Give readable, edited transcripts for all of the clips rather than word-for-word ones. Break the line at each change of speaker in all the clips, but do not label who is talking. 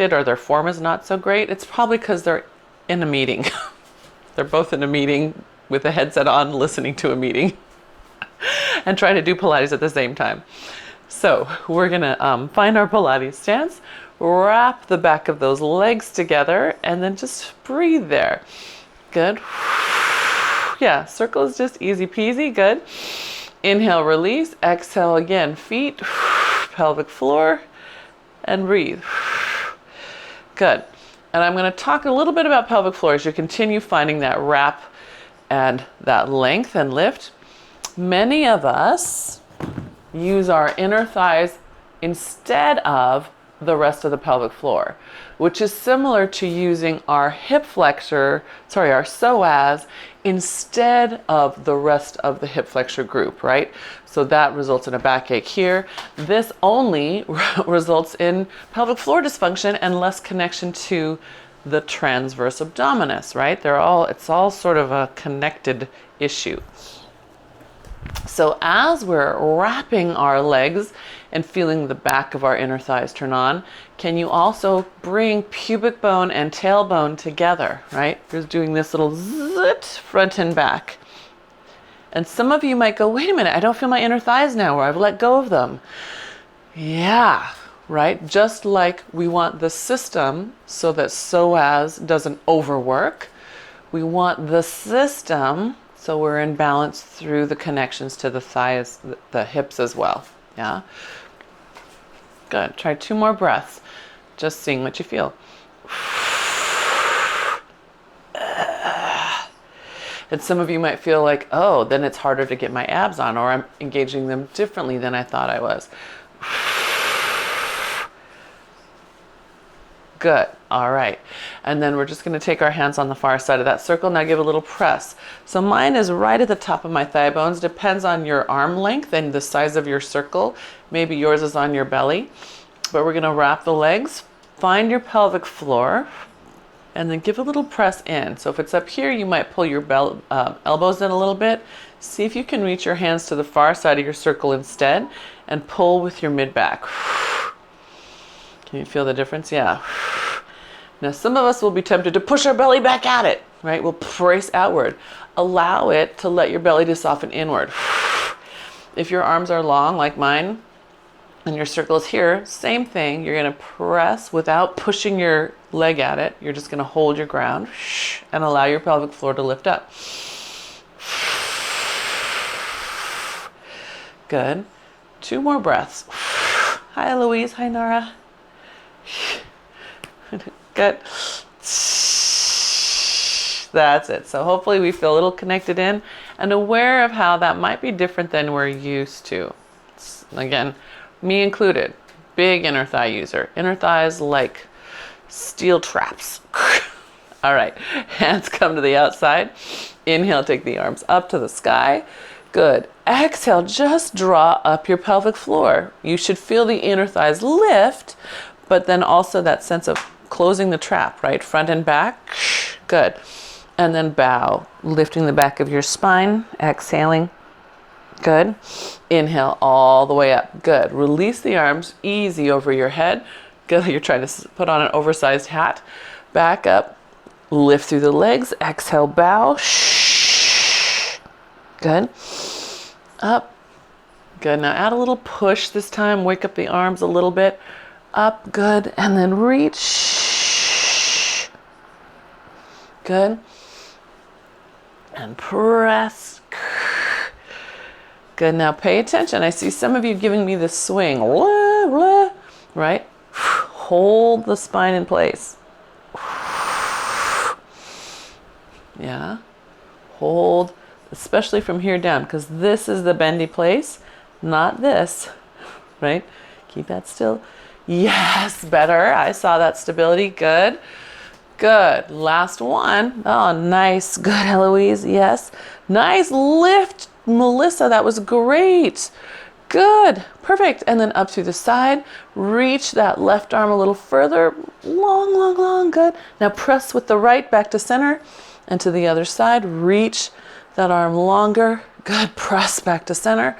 connected or their form is not so great, it's probably because they're in a meeting. They're both in a meeting with a headset on, listening to a meeting and trying to do Pilates at the same time. So we're gonna find our Pilates stance, wrap the back of those legs together, and then just breathe there. Good. Yeah, circle is just easy peasy. Good. Inhale, release. Exhale again. Feet, pelvic floor, and breathe. Good. And I'm going to talk a little bit about pelvic floor as you continue finding that wrap and that length and lift. Many of us use our inner thighs instead of the rest of the pelvic floor, which is similar to using our hip flexor, our psoas, instead of the rest of the hip flexor group, right? So that results in a backache here. This only results in pelvic floor dysfunction and less connection to the transverse abdominis, right? It's all sort of a connected issue. So as we're wrapping our legs and feeling the back of our inner thighs turn on, can you also bring pubic bone and tailbone together, right? You're doing this little zit front and back. And some of you might go, wait a minute, I don't feel my inner thighs now, or I've let go of them. Yeah, right? Just like we want the system so that psoas doesn't overwork, we want the system so we're in balance through the connections to the thighs, the hips as well. Yeah. Good. Try 2 more breaths. Just seeing what you feel. And some of you might feel like, oh, then it's harder to get my abs on, or I'm engaging them differently than I thought I was. Good. All right. And then we're just going to take our hands on the far side of that circle. Now give a little press. So mine is right at the top of my thigh bones. Depends on your arm length and the size of your circle. Maybe yours is on your belly. But we're going to wrap the legs. Find your pelvic floor. And then give a little press in. So if it's up here, you might pull your elbows in a little bit. See if you can reach your hands to the far side of your circle instead. And pull with your mid-back. Can you feel the difference? Yeah. Now some of us will be tempted to push our belly back at it, right? We'll brace outward. Allow it to let your belly to soften inward. If your arms are long like mine and your circle is here, same thing. You're going to press without pushing your leg at it. You're just going to hold your ground and allow your pelvic floor to lift up. Good. 2 more breaths. Hi, Louise. Hi, Nara. Good. That's it. So hopefully we feel a little connected in and aware of how that might be different than we're used to. Again, me included, big inner thigh user. Inner thighs like steel traps. All right, hands come to the outside. Inhale, take the arms up to the sky. Good. Exhale, just draw up your pelvic floor. You should feel the inner thighs lift, but then also that sense of closing the trap, right? Front and back. Good. And then bow, lifting the back of your spine, exhaling. Good. Inhale all the way up. Good. Release the arms, easy over your head. Good. You're trying to put on an oversized hat. Back up, lift through the legs. Exhale, bow. Good. Up. Good. Now add a little push this time. Wake up the arms a little bit. Up. Good. And then reach. Good. And press. Good. Now pay attention. I see some of you giving me this swing. Blah, blah, right? Hold the spine in place. Yeah. Hold, especially from here down, because this is the bendy place, not this, right? Keep that still. Yes, better. I saw that stability. Good. Good. Last one. Oh, nice. Good, Eloise. Yes. Nice lift, Melissa. That was great. Good. Perfect. And then up through the side. Reach that left arm a little further. Long, long, long. Good. Now press with the right back to center and to the other side. Reach that arm longer. Good. Press back to center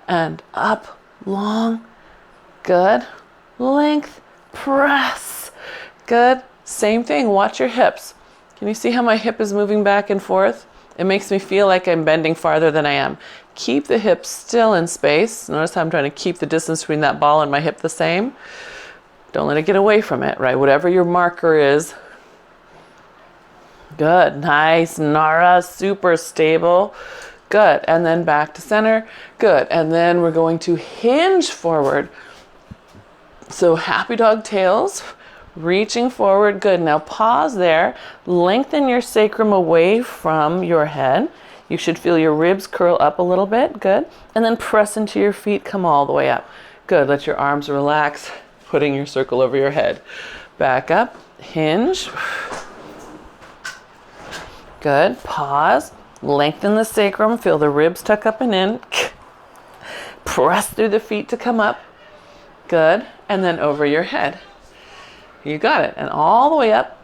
and up. Long. Good. Length. Press. Good. Same thing. Watch your hips. Can you see how my hip is moving back and forth? It makes me feel like I'm bending farther than I am. Keep the hips still in space. Notice how I'm trying to keep the distance between that ball and my hip the same. Don't let it get away from it, right? Whatever your marker is. Good. Nice. Nara. Super stable. Good. And then back to center. Good. And then we're going to hinge forward. So happy dog tails. Reaching forward. Good. Now pause there. Lengthen your sacrum away from your head. You should feel your ribs curl up a little bit. Good. And then press into your feet. Come all the way up. Good. Let your arms relax. Putting your circle over your head. Back up. Hinge. Good. Pause. Lengthen the sacrum. Feel the ribs tuck up and in. Press through the feet to come up. Good. And then over your head. You got it. And all the way up.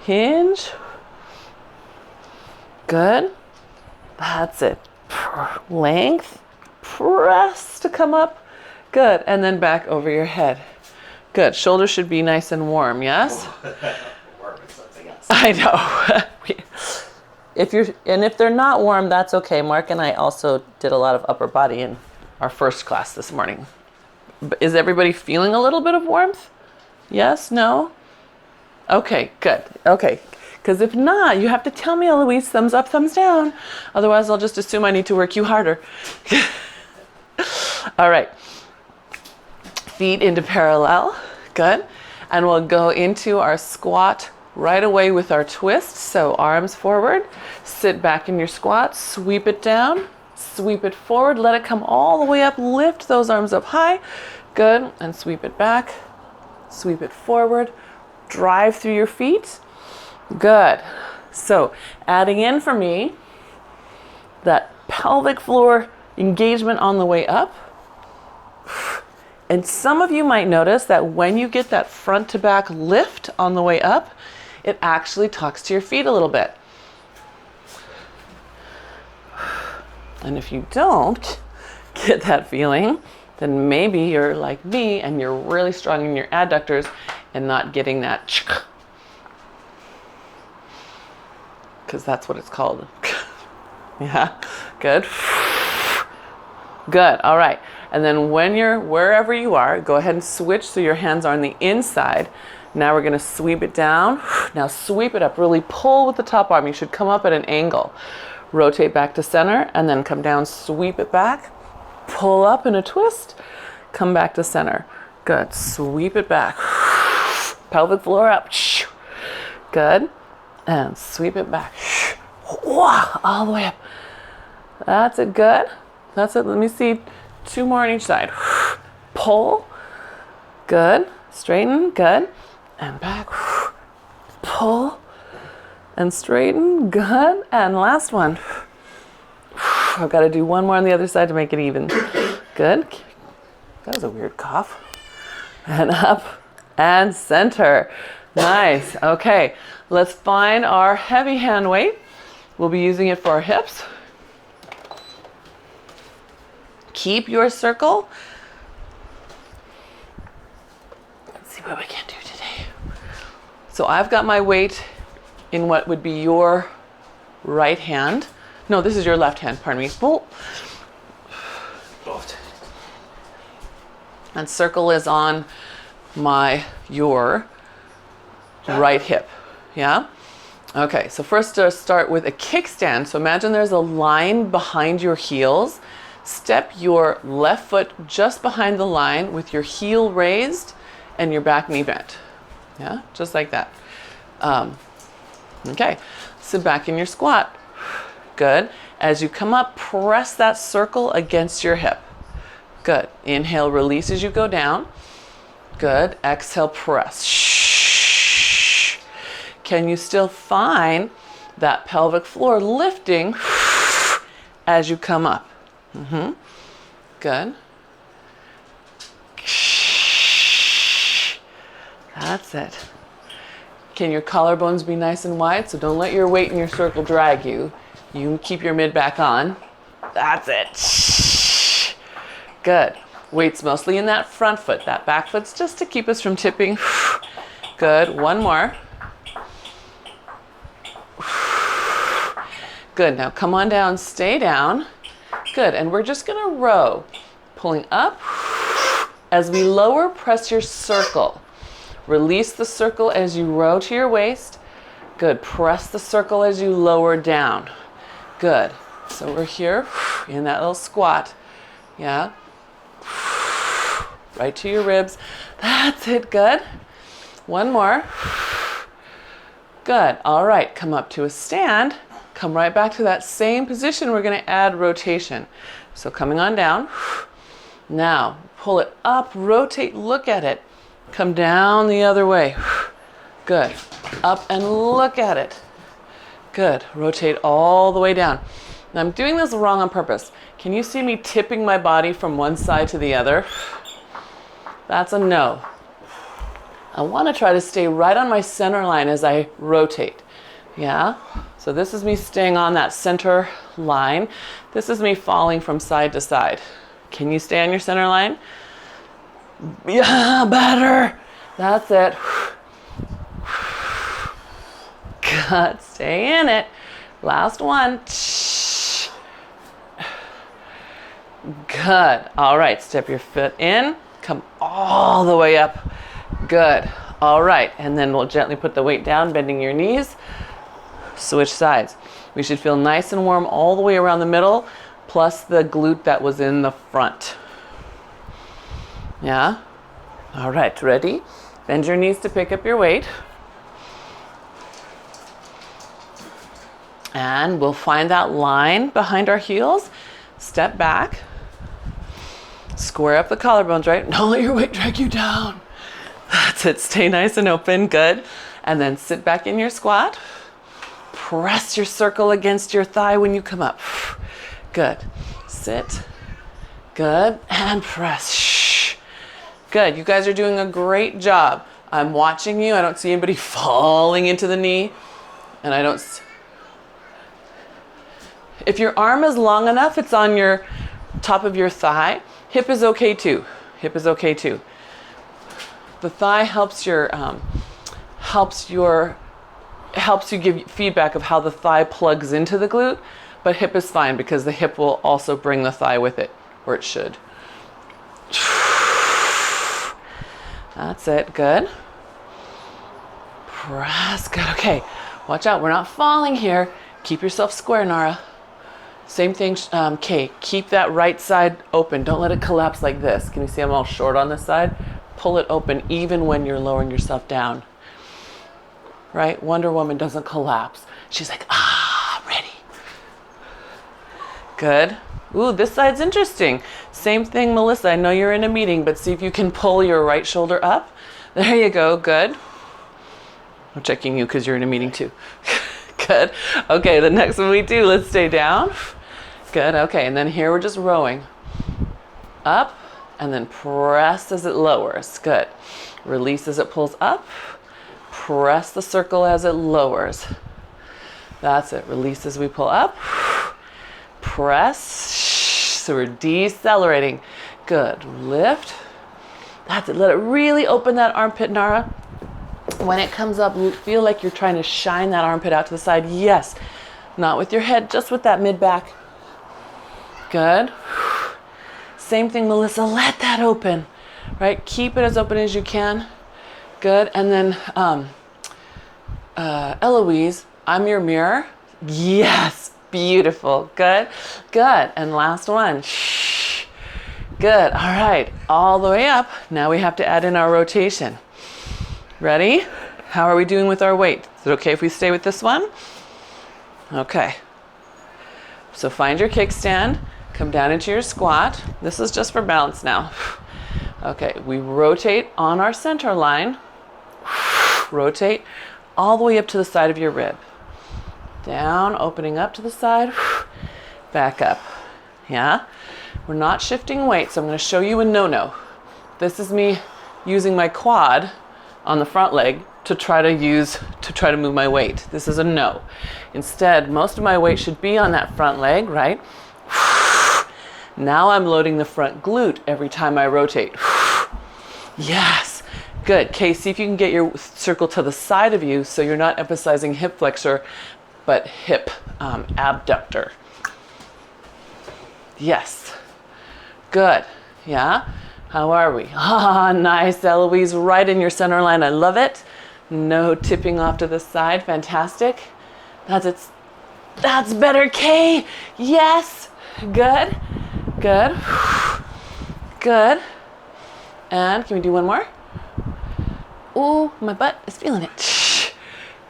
Hinge. Good. That's it. Length. Press to come up. Good. And then back over your head. Good. Shoulders should be nice and warm, yes?
Warm is something else.
I know. If they're not warm, that's okay. Mark and I also did a lot of upper body in our first class this morning. Is everybody feeling a little bit of warmth? Yes? No? Okay, good. Okay. Because if not, you have to tell me, Eloise, thumbs up, thumbs down. Otherwise, I'll just assume I need to work you harder. All right. Feet into parallel. Good. And we'll go into our squat right away with our twist. So arms forward. Sit back in your squat. Sweep it down. Sweep it forward. Let it come all the way up. Lift those arms up high. Good. And sweep it back. Sweep it forward. Drive through your feet. Good. So adding in for me that pelvic floor engagement on the way up. And some of you might notice that when you get that front to back lift on the way up, it actually tucks to your feet a little bit. And if you don't get that feeling, then maybe you're like me and you're really strong in your adductors and not getting that, because that's what it's called. Yeah, good. Good, all right. And then when you're wherever you are, go ahead and switch so your hands are on the inside. Now we're gonna sweep it down. Now sweep it up, really pull with the top arm. You should come up at an angle. Rotate back to center and then come down, sweep it back. Pull up in a twist, come back to center. Good, sweep it back. Pelvic floor up. Good, and sweep it back. All the way up. That's it, good. That's it, let me see 2 more on each side. Pull, good, straighten, good, and back. Pull, and straighten, good, and last one. I've got to do 1 more on the other side to make it even. Good. That was a weird cough. And up and center. Nice. Okay, let's find our heavy hand weight. We'll be using it for our hips. Keep your circle. Let's see what we can do today. So I've got my weight in what would be your right hand. No, this is your left hand, pardon me. Pull. And circle is on your right hip. Yeah? Okay, so first start with a kickstand. So imagine there's a line behind your heels. Step your left foot just behind the line with your heel raised and your back knee bent. Yeah, just like that. Okay, sit back in your squat. Good. As you come up, press that circle against your hip. Good. Inhale, release as you go down. Good. Exhale, press. Shh. Can you still find that pelvic floor lifting as you come up? Mm-hmm. Good. That's it. Can your collarbones be nice and wide? So don't let your weight in your circle drag you. You keep your mid back on. That's it. Good. Weight's mostly in that front foot. That back foot's just to keep us from tipping. Good. One more. Good. Now come on down, stay down. Good. And we're just going to row. Pulling up. As we lower, press your circle. Release the circle as you row to your waist. Good. Press the circle as you lower down. Good. So we're here in that little squat. Yeah. Right to your ribs. That's it. Good. One more. Good. All right. Come up to a stand. Come right back to that same position. We're going to add rotation. So coming on down. Now pull it up, rotate, look at it. Come down the other way. Good. Up and look at it. Good. Rotate all the way down. Now I'm doing this wrong on purpose. Can you see me tipping my body from one side to the other? That's a no. I want to try to stay right on my center line as I rotate. Yeah? So this is me staying on that center line. This is me falling from side to side. Can you stay on your center line? Yeah, better. That's it. Good. Stay in it. Last one. Good. All right. Step your foot in. Come all the way up. Good. All right. And then we'll gently put the weight down, bending your knees. Switch sides. We should feel nice and warm all the way around the middle, plus the glute that was in the front. Yeah? All right. Ready? Bend your knees to pick up your weight. And we'll find that line behind our heels. Step back. Square up the collarbones, right? Don't let your weight drag you down. That's it. Stay nice and open. Good. And then sit back in your squat. Press your circle against your thigh when you come up. Good. Sit. Good. And press. Shh. Good. You guys are doing a great job. I'm watching you. I don't see anybody falling into the knee. And I don't... If your arm is long enough, it's on your top of your thigh. Hip is okay too. Hip is okay too. The thigh helps you give feedback of how the thigh plugs into the glute, but hip is fine because the hip will also bring the thigh with it, or it should. That's it. Good. Press. Good. Okay. Watch out. We're not falling here. Keep yourself square, Nara. Same thing, Kay, keep that right side open. Don't let it collapse like this. Can you see I'm all short on this side? Pull it open even when you're lowering yourself down. Right? Wonder Woman doesn't collapse. She's like, ready. Good. Ooh, this side's interesting. Same thing, Melissa. I know you're in a meeting, but see if you can pull your right shoulder up. There you go. Good. I'm checking you because you're in a meeting too. Good. Okay, the next one we do, let's stay down. Good. Okay, and then here we're just rowing. Up, and then press as it lowers. Good. Release as it pulls up. Press the circle as it lowers. That's it. Release as we pull up. Press. So we're decelerating. Good. Lift. That's it. Let it really open that armpit, Nara. When it comes up, feel like you're trying to shine that armpit out to the side. Yes. Not with your head, just with that mid-back. Good. Same thing, Melissa. Let that open. Right? Keep it as open as you can. Good. And then, Eloise, I'm your mirror. Yes. Beautiful. Good. Good. And last one. Shh. Good. All right. All the way up. Now we have to add in our rotation. Ready? How are we doing with our weight? Is it okay if we stay with this one? Okay. So find your kickstand. Come down into your squat. This is just for balance now. Okay, we rotate on our center line. Rotate all the way up to the side of your rib. Down, opening up to the side. Back up. Yeah? We're not shifting weight, so I'm going to show you a no-no. This is me using my quad on the front leg to try to move my weight. This is a no. Instead, most of my weight should be on that front leg, right? Now I'm loading the front glute every time I rotate. Yes. Good. Okay, see if you can get your circle to the side of you so you're not emphasizing hip flexor, but hip abductor. Yes. Good. Yeah. How are we? Ah, nice, Eloise. Right in your center line. I love it. No tipping off to the side. Fantastic. That's better, Kay. Yes. Good. Good. Good. And can we do one more? Ooh, my butt is feeling it.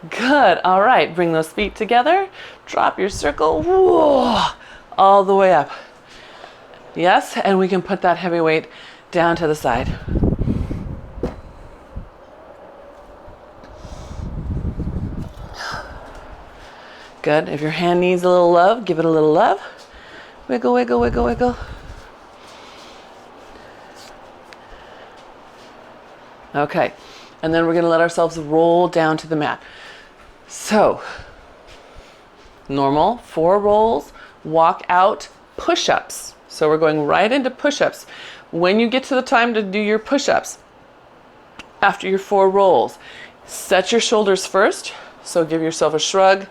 Good. All right. Bring those feet together. Drop your circle. Whoa. All the way up. Yes. And we can put that heavy weight down to the side. Good. If your hand needs a little love, give it a little love. Wiggle, wiggle, wiggle, wiggle. Okay. And then we're going to let ourselves roll down to the mat. So, normal, 4 rolls, walk out, push-ups. So we're going right into push-ups. When you get to the time to do your push-ups, after your 4 rolls, set your shoulders first. So give yourself a shrug,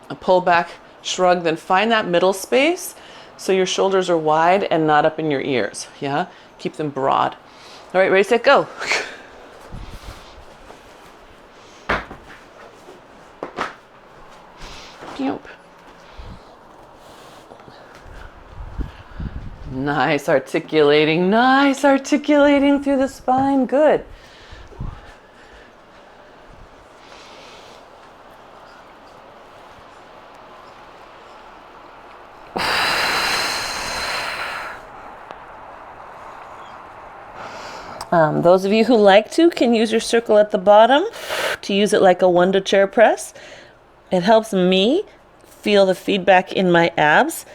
a pull back, shrug, then find that middle space so your shoulders are wide and not up in your ears. Yeah, keep them broad. All right, ready, set, go. Nice articulating through the spine. Good. Those of you who like to can use your circle at the bottom to use it like a wonder chair press. It helps me feel the feedback in my abs.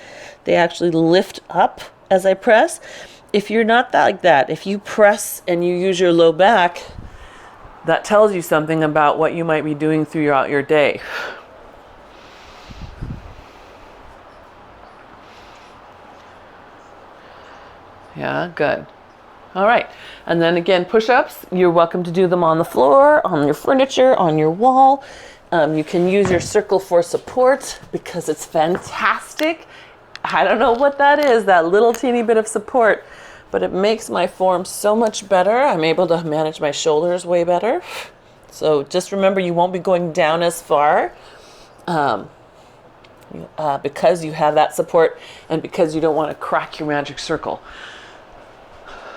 They actually lift up as I press. If you're not like that, if you press and you use your low back, that tells you something about what you might be doing throughout your day. Yeah, good. All right. And then again, push-ups. You're welcome to do them on the floor, on your furniture, on your wall. You can use your circle for support because it's fantastic. I don't know what that is, that little teeny bit of support, but it makes my form so much better. I'm able to manage my shoulders way better. So just remember, you won't be going down as far because you have that support and because you don't want to crack your magic circle.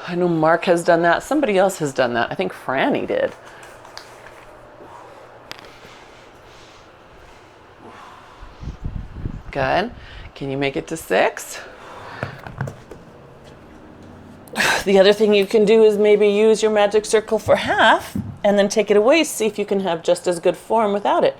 I know Mark has done that. Somebody else has done that. I think Franny did. Good. Can you make it to 6? The other thing you can do is maybe use your magic circle for half and then take it away. See if you can have just as good form without it.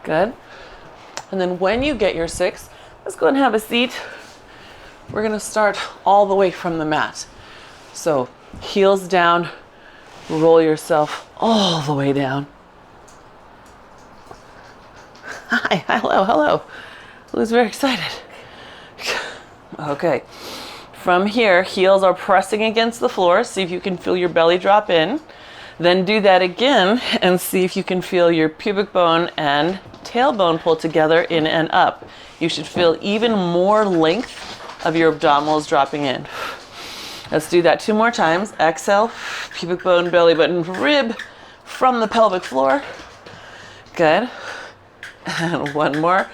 Good. And then when you get your 6, let's go and have a seat. We're going to start all the way from the mat. So heels down, roll yourself all the way down. Hi, hello. Who's very excited? Okay. From here, heels are pressing against the floor. See if you can feel your belly drop in. Then do that again and see if you can feel your pubic bone and tailbone pull together in and up. You should feel even more length of your abdominals dropping in. Let's do that 2 more times. Exhale, pubic bone, belly button, rib from the pelvic floor. Good. And 1 more.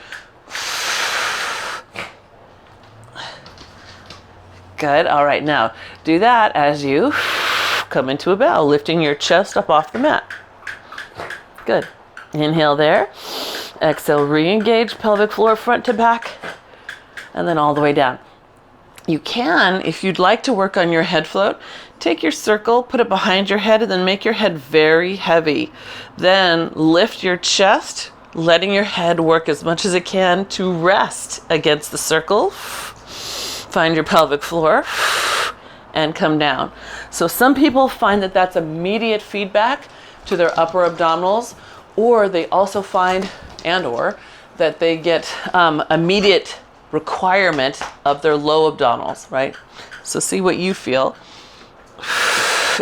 Good. All right, now do that as you come into a bow, lifting your chest up off the mat. Good. Inhale there. Exhale, re-engage pelvic floor front to back, and then all the way down. You can, if you'd like to work on your head float, take your circle, put it behind your head, and then make your head very heavy. Then lift your chest, letting your head work as much as it can to rest against the circle. Find your pelvic floor and come down. So some people find that that's immediate feedback to their upper abdominals, or they also find, that they get immediate requirement of their low abdominals, right? So see what you feel.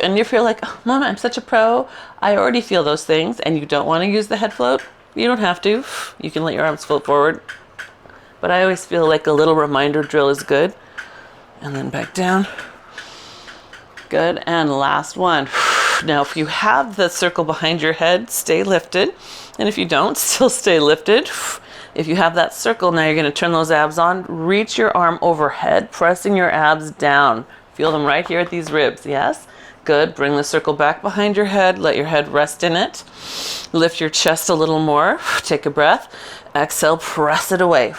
And you feel like, oh, Mama, I'm such a pro. I already feel those things. And you don't want to use the head float. You don't have to. You can let your arms float forward. But I always feel like a little reminder drill is good. And then back down. Good. And last one. Now, if you have the circle behind your head, stay lifted. And if you don't, still stay lifted. If you have that circle, now you're going to turn those abs on. Reach your arm overhead, pressing your abs down. Feel them right here at these ribs. Yes? Good. Bring the circle back behind your head. Let your head rest in it. Lift your chest a little more. Take a breath. Exhale, press it away.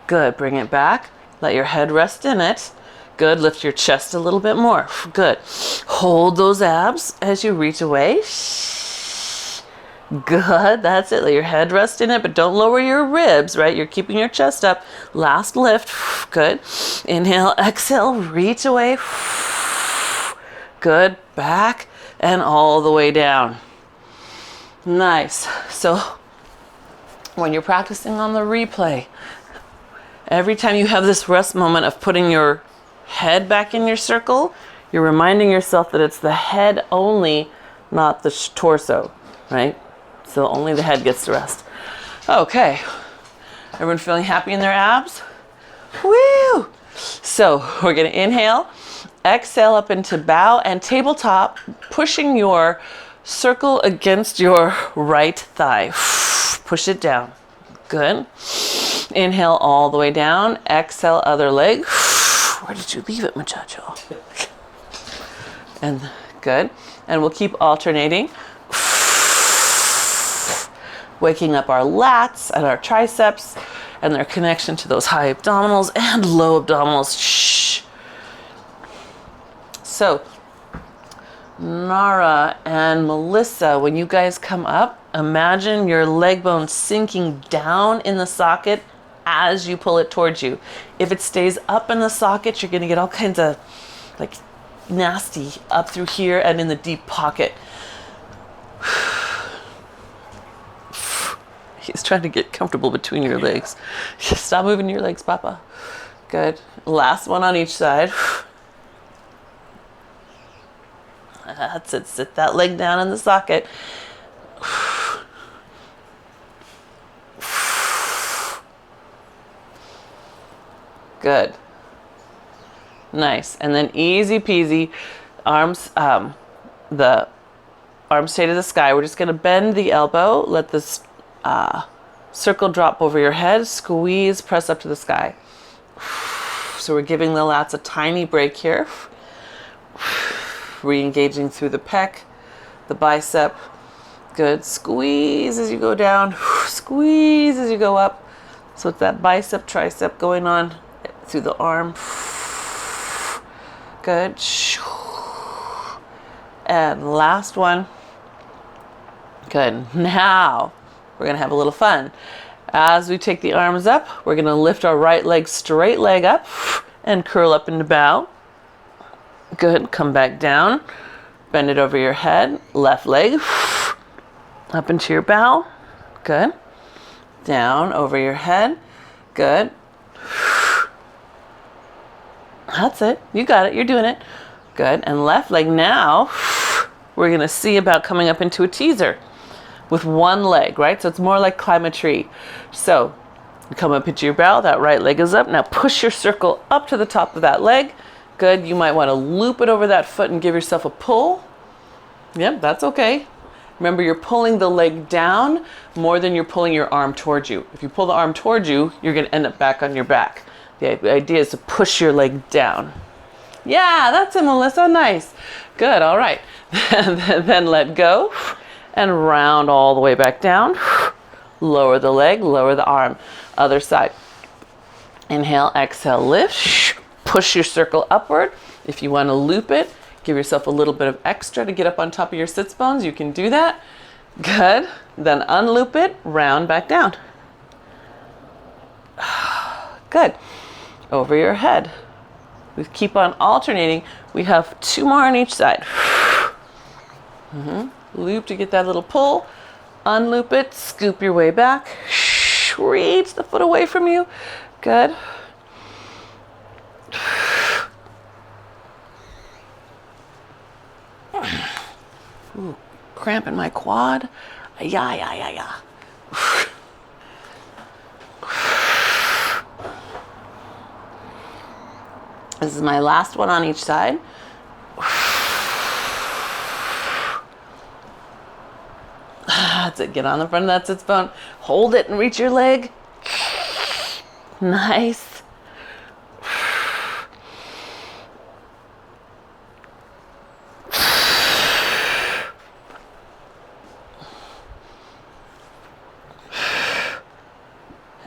Good. Bring it back. Let your head rest in it. Good. Lift your chest a little bit more. Good. Hold those abs as you reach away. Good. That's it. Let your head rest in it, but don't lower your ribs, right? You're keeping your chest up. Last lift. Good. Inhale, exhale, reach away. Good. Back and all the way down. Nice. So when you're practicing on the replay, every time you have this rest moment of putting your head back in your circle, you're reminding yourself that it's the head only, not the torso, right? So only the head gets to rest. Okay. Everyone feeling happy in their abs? Woo! So we're going to inhale, exhale up into bow and tabletop, pushing your circle against your right thigh. Push it down. Good. Inhale all the way down. Exhale, other leg. Where did you leave it, muchacho? And good. And we'll keep alternating. Waking up our lats and our triceps and their connection to those high abdominals and low abdominals. Shh. So, Nara and Melissa, when you guys come up, imagine your leg bone sinking down in the socket as you pull it towards you. If it stays up in the socket, you're going to get all kinds of like nasty up through here and in the deep pocket. He's trying to get comfortable between your legs. Stop moving your legs, Papa. Good. Last one on each side. That's it. Sit that leg down in the socket. Good. Nice. And then easy peasy. Arms, the arms stay to the sky. We're just going to bend the elbow. Let this circle drop over your head. Squeeze, press up to the sky. So we're giving the lats a tiny break here. Re-engaging through the pec, the bicep. Good. Squeeze as you go down. Squeeze as you go up. So it's that bicep, tricep going on through the arm. Good. And last one. Good. Now we're going to have a little fun. As we take the arms up, we're going to lift our right leg, straight leg up and curl up into bow. Good. Come back down. Bend it over your head. Left leg up into your bow. Good. Down over your head. Good. That's it. You got it. You're doing it. Good. And left leg now, we're going to see about coming up into a teaser with one leg, right? So it's more like climb a tree. So you come up into your bow. That right leg is up. Now push your circle up to the top of that leg. Good. You might want to loop it over that foot and give yourself a pull. Yep, that's okay. Remember, you're pulling the leg down more than you're pulling your arm towards you. If you pull the arm towards you, you're going to end up back on your back. The idea is to push your leg down. Yeah, that's it, Melissa. Nice. Good. All right. Then let go and round all the way back down. Lower the leg, lower the arm. Other side. Inhale, exhale, lift. Push your circle upward. If you want to loop it, give yourself a little bit of extra to get up on top of your sits bones. You can do that. Good. Then unloop it, round back down. Good. Over your head. We keep on alternating. We have 2 more on each side. Loop to get that little pull. Unloop it, scoop your way back. Reach the foot away from you. Good. Ooh, cramp in my quad. Yeah, yeah, yeah, yeah. This is my last one on each side. That's it. Get on the front of that sits bone. Hold it and reach your leg. Nice.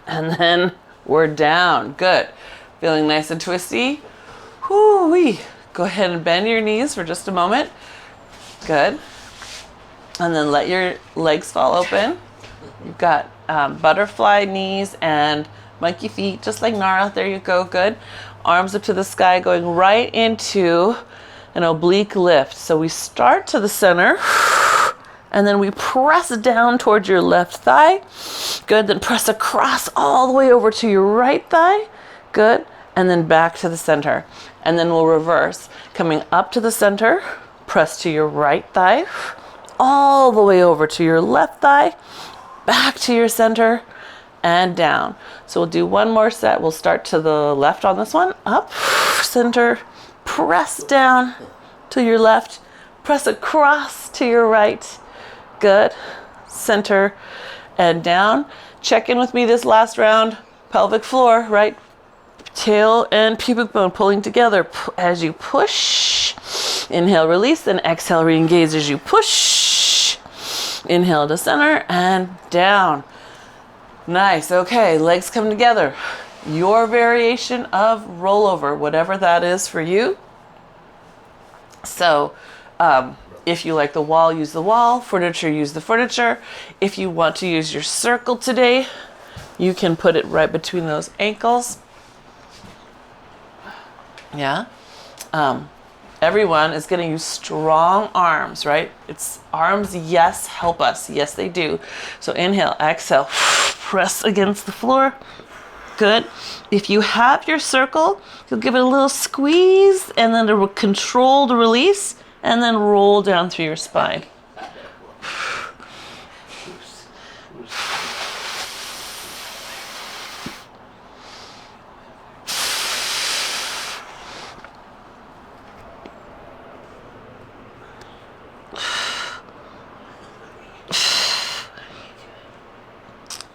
And then we're down. Good. Feeling nice and twisty. Whoo-wee. Go ahead and bend your knees for just a moment. Good. And then let your legs fall open. You've got butterfly knees and monkey feet, just like Nara. There you go. Good. Arms up to the sky, going right into an oblique lift. So we start to the center, and then we press down towards your left thigh. Good. Then press across all the way over to your right thigh. Good. And then back to the center. And then we'll reverse. Coming up to the center, press to your right thigh, all the way over to your left thigh, back to your center, and down. So we'll do one more set. We'll start to the left on this one. Up, center, press down to your left, press across to your right. Good. Center and down. Check in with me this last round. Pelvic floor, right? Tail and pubic bone pulling together as you push. Inhale, release, then exhale, re-engage as you push. Inhale to center and down. Nice. Okay, legs come together. Your variation of rollover, whatever that is for you. So, if you like the wall, use the wall. Furniture, use the furniture. If you want to use your circle today, you can put it right between those ankles. Yeah. Everyone is going to use strong arms, right? It's arms, yes, help us. Yes, they do. So inhale, exhale, press against the floor. Good. If you have your circle, you'll give it a little squeeze and then a controlled release and then roll down through your spine.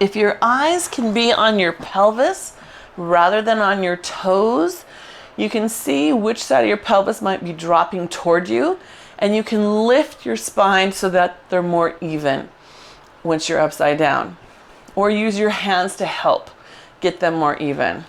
If your eyes can be on your pelvis rather than on your toes, you can see which side of your pelvis might be dropping toward you, and you can lift your spine so that they're more even once you're upside down. Or use your hands to help get them more even.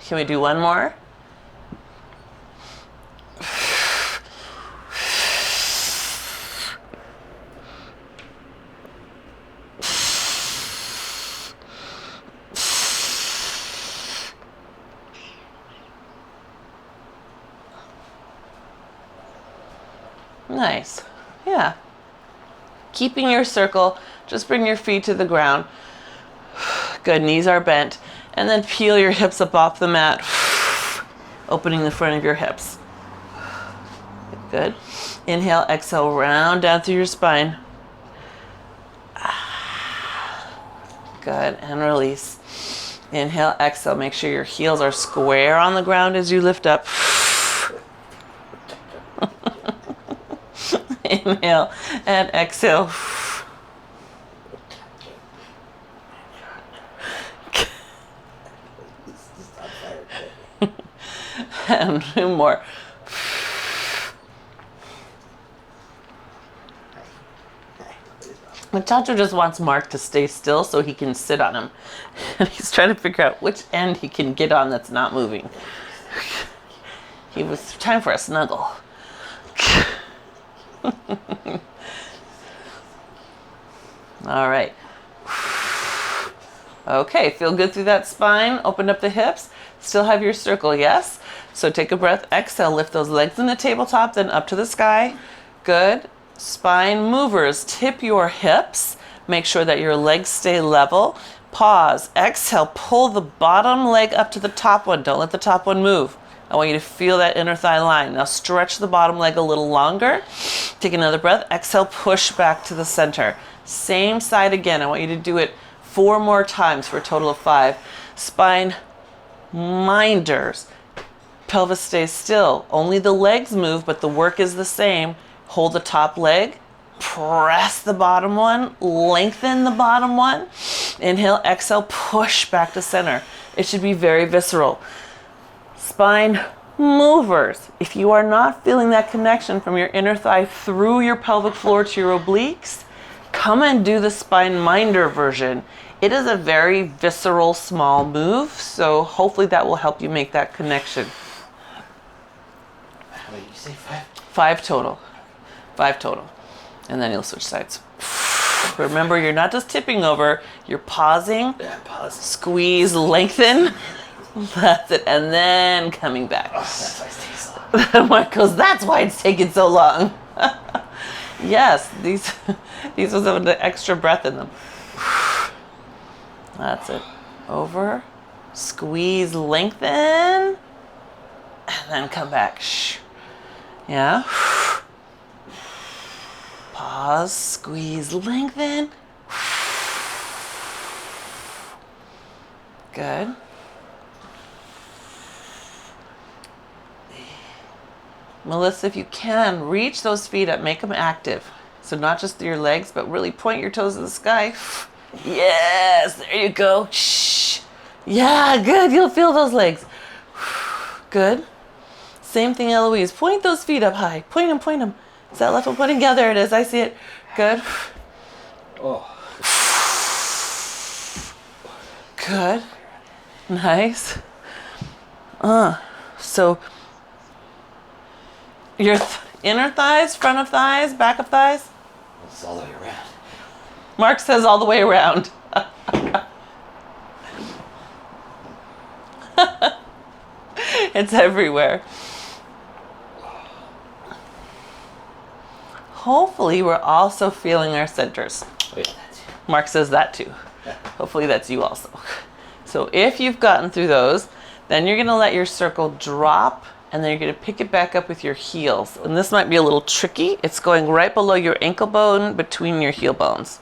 Can we do one more? Nice. Yeah. Keeping your circle, just bring your feet to the ground. Good, knees are bent. And then peel your hips up off the mat, opening the front of your hips. Good. Inhale, exhale, round down through your spine. Good, and release. Inhale, exhale, make sure your heels are square on the ground as you lift up. Inhale and exhale. And two more. Machacho just wants Mark to stay still so he can sit on him. And he's trying to figure out which end he can get on that's not moving. He was time for a snuggle. All right. Okay, feel good through that spine. Open up the hips. Still have your circle, yes? So take a breath. Exhale, lift those legs in the tabletop, then up to the sky. Good. Spine movers. Tip your hips. Make sure that your legs stay level. Pause. Exhale, pull the bottom leg up to the top one. Don't let the top one move. I want you to feel that inner thigh line. Now stretch the bottom leg a little longer. Take another breath. Exhale, push back to the center. Same side again. I want you to do it 4 more times for a total of 5. Spine minders. Pelvis stays still. Only the legs move, but the work is the same. Hold the top leg. Press the bottom one. Lengthen the bottom one. Inhale, exhale, push back to center. It should be very visceral. Spine movers. If you are not feeling that connection from your inner thigh through your pelvic floor to your obliques, come and do the spine minder version. It is a very visceral, small move, so hopefully that will help you make that connection.
How many did you say? 5?
5 total. 5 total. And then you'll switch sides. Remember, you're not just tipping over, you're pausing,
Yeah, pause.
squeeze, lengthen. That's it. And then coming back.
Oh, that's why it's taking so long.
Mark goes, that's why it's taking so long. Yes, these ones have an extra breath in them. That's it. Over, squeeze, lengthen, and then come back. Yeah. Pause, squeeze, lengthen. Good. Melissa, if you can, reach those feet up, make them active. So not just your legs, but really point your toes to the sky. Yes, there you go. Shh. Yeah, good. You'll feel those legs. Good. Same thing, Eloise. Point those feet up high. Point them, point them. Is that left one pointing? Yeah, there it is. I see it. Good.
Oh.
Good. Nice. So your inner thighs, front of thighs, back of thighs?
It's all the way around.
Mark says all the way around. It's everywhere. Hopefully we're also feeling our centers.
Oh, yeah, that's it.
Mark says that too. Hopefully that's you also. So if you've gotten through those, then you're going to let your circle drop, and then you're going to pick it back up with your heels. And this might be a little tricky. It's going right below your ankle bone, between your heel bones.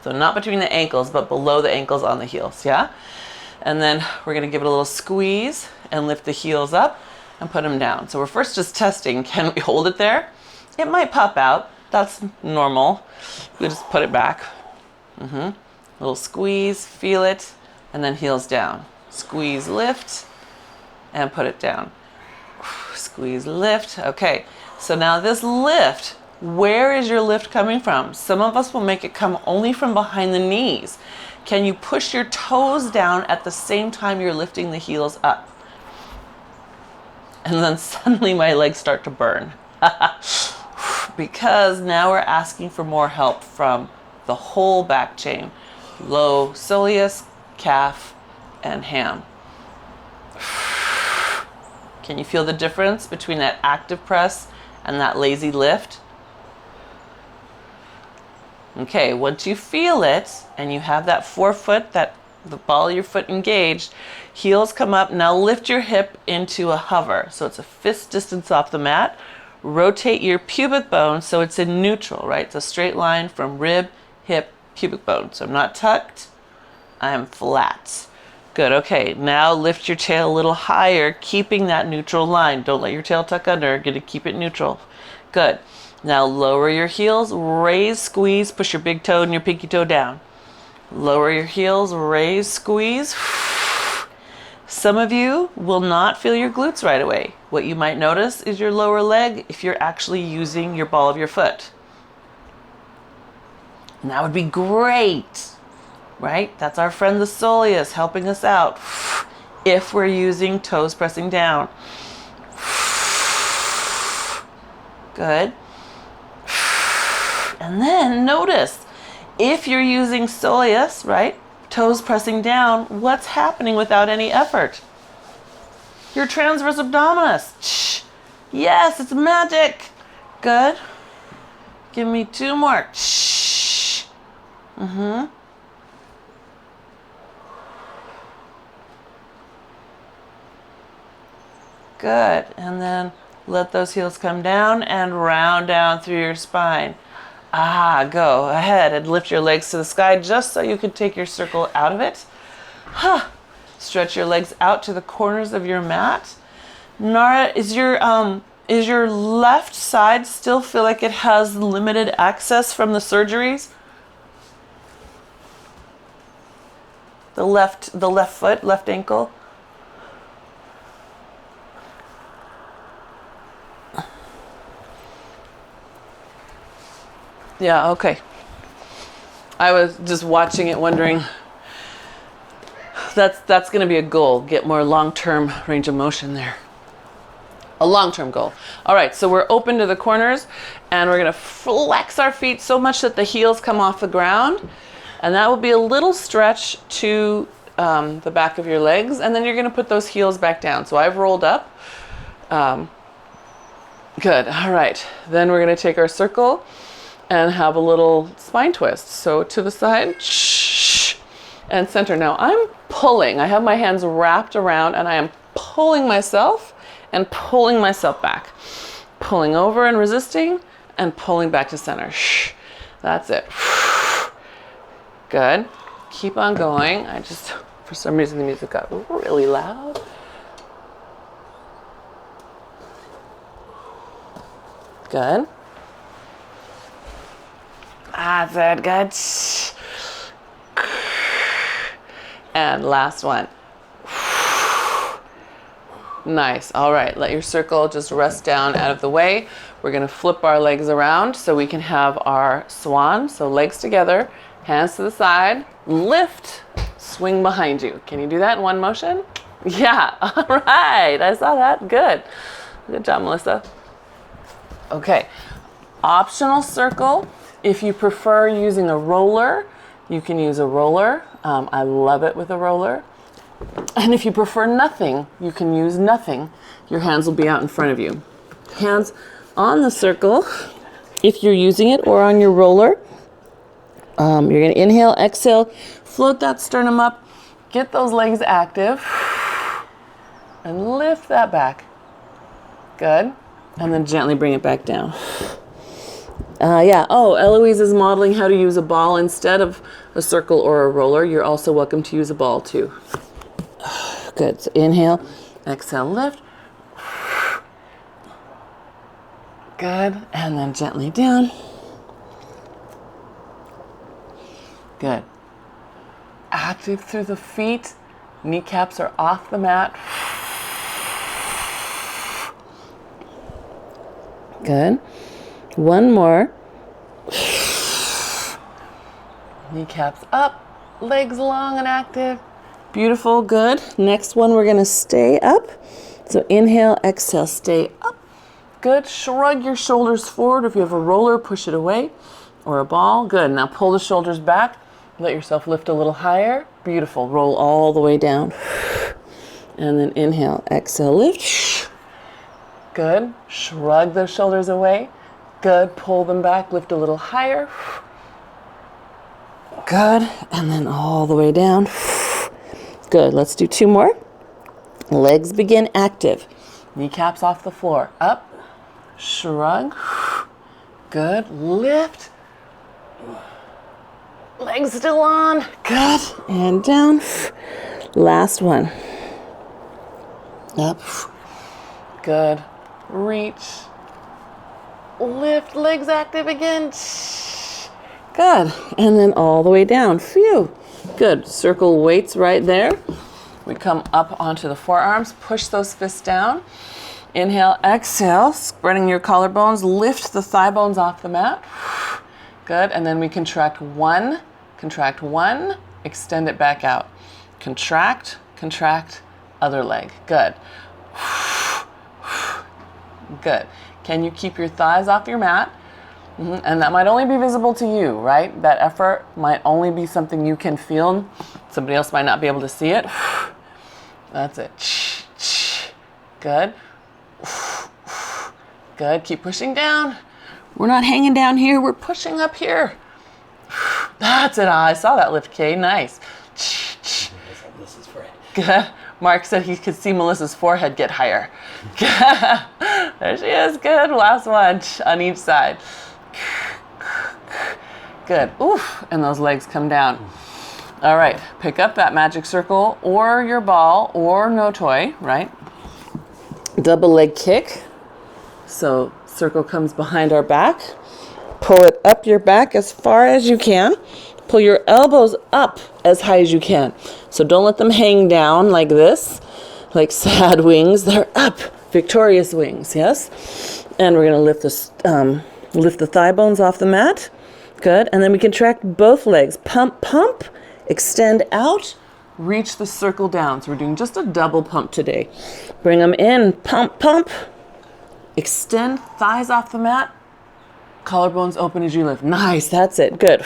So not between the ankles, but below the ankles on the heels, yeah? And then we're going to give it a little squeeze and lift the heels up and put them down. So we're first just testing, can we hold it there? It might pop out. That's normal. We just put it back. A little squeeze, feel it, and then heels down. Squeeze, lift, and put it down. Squeeze, lift. Okay, so now this lift, where is your lift coming from? Some of us will make it come only from behind the knees. Can you push your toes down at the same time you're lifting the heels up? And then suddenly my legs start to burn. Because now we're asking for more help from the whole back chain. Low soleus, calf, and ham. Can you feel the difference between that active press and that lazy lift? Okay, once you feel it and you have that forefoot, the ball of your foot engaged, heels come up. Now lift your hip into a hover. So it's a fist distance off the mat. Rotate your pubic bone so it's in neutral, right? It's a straight line from rib, hip, pubic bone. So I'm not tucked, I'm flat. Good, okay. Now lift your tail a little higher, keeping that neutral line. Don't let your tail tuck under, gonna keep it neutral. Good. Now lower your heels, raise, squeeze, push your big toe and your pinky toe down. Lower your heels, raise, squeeze. Some of you will not feel your glutes right away. What you might notice is your lower leg if you're actually using your ball of your foot. And that would be great, right? That's our friend the soleus helping us out if we're using toes pressing down. Good. And then notice, if you're using soleus, right, toes pressing down, what's happening without any effort? Your transverse abdominis. Shh. Yes, it's magic. Good. Give me 2 more. Shh. Good. And then let those heels come down and round down through your spine. Go ahead and lift your legs to the sky just so you can take your circle out of it. Stretch your legs out to the corners of your mat. Nara, is your left side still feel like it has limited access from the surgeries? The left foot, left ankle? Yeah, okay. I was just watching it wondering, that's going to be a goal, get more long-term range of motion there. A long-term goal. All right, so we're open to the corners and we're going to flex our feet so much that the heels come off the ground, and that will be a little stretch to the back of your legs, and then you're going to put those heels back down. So I've rolled up. Good. All right, then we're going to take our circle and have a little spine twist. So to the side, and center. Now I'm pulling. I have my hands wrapped around and I am pulling myself and pulling myself back. Pulling over and resisting and pulling back to center. That's it. Good. Keep on going. For some reason the music got really loud. Good. That's it. Good. And last one. Nice. All right. Let your circle just rest down out of the way. We're going to flip our legs around so we can have our swan. So legs together, hands to the side, lift, swing behind you. Can you do that in one motion? Yeah. All right. I saw that. Good. Good job, Melissa. Okay. Optional circle. If you prefer using a roller, you can use a roller. I love it with a roller. And if you prefer nothing, you can use nothing. Your hands will be out in front of you. Hands on the circle, if you're using it, or on your roller. You're going to inhale, exhale, float that sternum up, get those legs active, and lift that back. Good. And then gently bring it back down. Eloise is modeling how to use a ball instead of a circle or a roller. You're also welcome to use a ball too. Good. So inhale, exhale, lift. Good. And then gently down. Good. Active through the feet. Kneecaps are off the mat. Good. One more. Kneecaps up, legs long and active. Beautiful, good. Next one, we're gonna stay up. So inhale, exhale, stay up. Good, shrug your shoulders forward. If you have a roller, push it away, or a ball. Good, now pull the shoulders back. Let yourself lift a little higher. Beautiful, roll all the way down. And then inhale, exhale, lift. Good, shrug those shoulders away. Good, pull them back, lift a little higher. Good, and then all the way down. Good, let's do 2 more. Legs begin active. Kneecaps off the floor. Up, shrug. Good, lift. Legs still on. Good, and down. Last one. Up. Good, reach. Lift, legs active again. Good. And then all the way down. Phew. Good. Circle weights right there. We come up onto the forearms. Push those fists down. Inhale, exhale. Spreading your collarbones. Lift the thigh bones off the mat. Good. And then we contract one. Extend it back out. Contract. Other leg. Good. Good. Can you keep your thighs off your mat? And that might only be visible to you, right? That effort might only be something you can feel. Somebody else might not be able to see it. That's it. Good. Good. Keep pushing down. We're not hanging down here. We're pushing up here. That's it. I saw that lift, Kay. Nice.
Melissa's forehead.
Good. Mark said he could see Melissa's forehead get higher. There she is. Good. Last one on each side. Good. Oof. And those legs come down. All right. Pick up that magic circle or your ball or no toy, right? Double leg kick. So circle comes behind our back. Pull it up your back as far as you can. Pull your elbows up as high as you can. So don't let them hang down like this, like sad wings. They're up, victorious wings, yes? And we're going to lift the thigh bones off the mat. Good. And then we contract both legs. Pump, pump, extend out, reach the circle down. So we're doing just a double pump today. Bring them in, pump, pump. Extend thighs off the mat. Collarbones open as you lift. Nice, that's it, good.